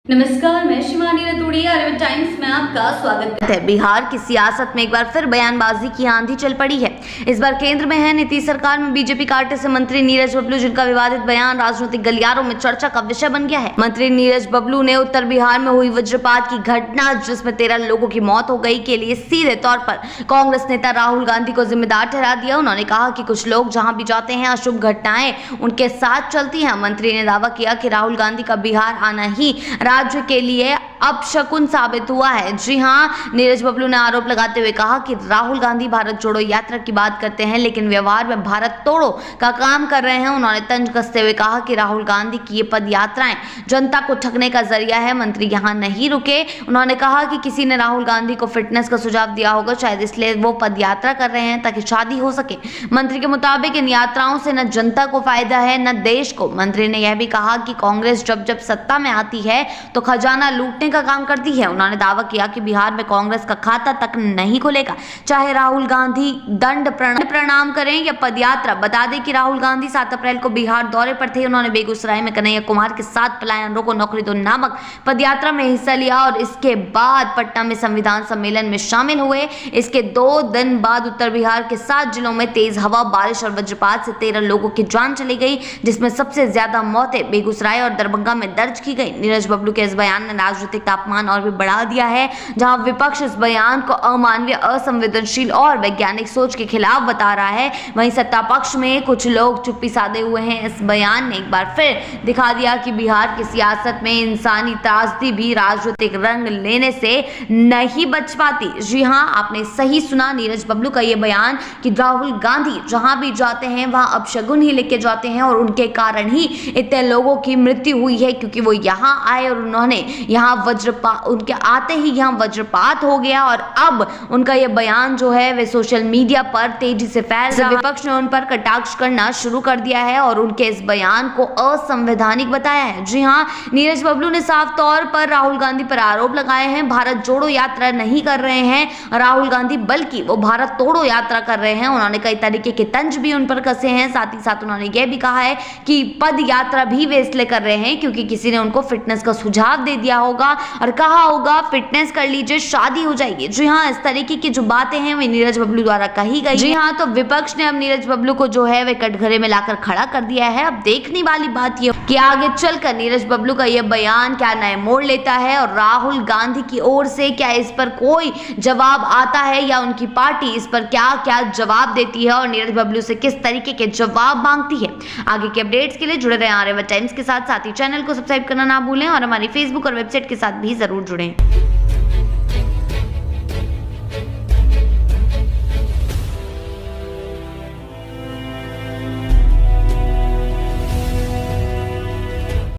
नमस्कार, मैं शिवानी रतूड़ी, आर्यभट्ट टाइम्स में आपका स्वागत है। बिहार की सियासत में एक बार फिर बयानबाजी की आंधी चल पड़ी है। इस बार केंद्र में है नीतीश सरकार में बीजेपी कांटे से मंत्री नीरज बबलू, जिनका विवादित बयान राजनीतिक गलियारों में चर्चा का विषय बन गया है। मंत्री नीरज बबलू ने उत्तर बिहार में हुई वज्रपात की घटना, जिसमें 13 लोगों की मौत हो गई, के लिए सीधे तौर पर कांग्रेस नेता राहुल गांधी को जिम्मेदार ठहरा दिया। उन्होंने कहा कि कुछ लोग जहां भी जाते हैं अशुभ घटनाएं उनके साथ चलती हैं। मंत्री ने दावा किया कि राहुल गांधी का बिहार आना ही राज्य के लिए अपशकुन साबित हुआ है। जी हां, नीरज बबलू ने आरोप लगाते हुए कहा कि राहुल गांधी भारत जोड़ो यात्रा की बात करते हैं, लेकिन व्यवहार में भारत तोड़ो का काम कर रहे हैं। उन्होंने तंज कसते हुए कहा कि राहुल गांधी की ये पद यात्राएं जनता को ठगने का जरिया है। मंत्री यहां नहीं रुके। उन्होंने कहा कि किसी ने राहुल गांधी को फिटनेस का सुझाव दिया होगा, शायद इसलिए वो पद यात्रा कर रहे हैं ताकि शादी हो सके। मंत्री के मुताबिक इन यात्राओं से न जनता को फायदा है न देश को। मंत्री ने यह भी कहा कि कांग्रेस जब जब सत्ता में आती है तो खजाना लूटने का काम करती है। उन्होंने दावा किया कि बिहार में कांग्रेस का खाता तक नहीं खुलेगा, चाहे राहुल गांधी दंड प्रणाम करें या पदयात्रा। बता दें कि राहुल गांधी 7 अप्रैल को बिहार दौरे पर थे। उन्होंने बेगूसराय में कन्हैया कुमार के साथ पलायन रोको नौकरी दो नामक पदयात्रा में हिस्सा लिया और इसके बाद पटना में संविधान सम्मेलन में शामिल हुए। इसके 2 दिन बाद उत्तर बिहार के 7 जिलों में तेज हवा, बारिश और वज्रपात से 13 लोगों की जान चली गई, जिसमें सबसे ज्यादा मौतें बेगूसराय और दरभंगा में दर्ज की गई। नीरज बबलू के इस बयान ने राजनीतिक तापमान और भी बढ़ा दिया है। जहां विपक्ष इस बयान को अमानवीय, असंवेदनशील और वैज्ञानिक सोच के खिलाफ बता रहा है, वहीं सत्ता पक्ष में कुछ लोग चुप्पी साधे हुए हैं। इस बयान ने एक बार फिर दिखा दिया कि बिहार की सियासत में इंसानी त्रासदी भी राजनीतिक रंग लेने से नहीं बच पाती। जी हां, आपने सही सुना। नीरज बबलू का यह बयान कि राहुल गांधी जहां भी जाते हैं वहां अपशगुन ही लेके जाते हैं और उनके कारण ही इतने लोगों की मृत्यु हुई है, क्योंकि वो यहाँ आए और उन्होंने यहाँ उनके आते ही यहाँ वज्रपात हो गया और अब उनका यह बयान जो है वे सोशल मीडिया पर तेजी से फैल रहा है। विपक्ष ने उन पर कटाक्ष करना शुरू कर दिया है और उनके इस बयान को असंवैधानिक बताया है। जी हाँ, नीरज बबलू ने साफ तौर पर राहुल गांधी पर आरोप लगाए हैं। भारत जोड़ो यात्रा नहीं कर रहे हैं राहुल गांधी, बल्कि वो भारत तोड़ो यात्रा कर रहे हैं। उन्होंने कई तरीके के तंज भी उन पर कसे हैं। साथ ही साथ उन्होंने यह भी कहा है कि पद यात्रा भी वे इसलिए कर रहे हैं क्योंकि किसी ने उनको फिटनेस का सुझाव दे दिया होगा और कहा होगा फिटनेस कर लीजिए, शादी हो जाएगी। जी हाँ, इस तरीके की जो बातें हैं वे नीरज बबलू द्वारा कही गई। जी हाँ, तो विपक्ष ने अब नीरज बबलू को जो है वे कटघरे में लाकर खड़ा कर दिया है। अब देखने वाली बात ये कि आगे चलकर नीरज बबलू का यह बयान क्या नए मोड़ लेता है और राहुल गांधी की ओर से क्या इस पर कोई जवाब आता है या उनकी पार्टी इस पर क्या क्या जवाब देती है और नीरज बबलू से किस तरीके के जवाब मांगती है। आगे के अपडेट्स के लिए जुड़े रहे आर्यभट्ट टाइम्स के साथ ही चैनल को सब्सक्राइब करना ना भूलें और हमारी फेसबुक और वेबसाइट के साथ भी जरूर जुड़ें।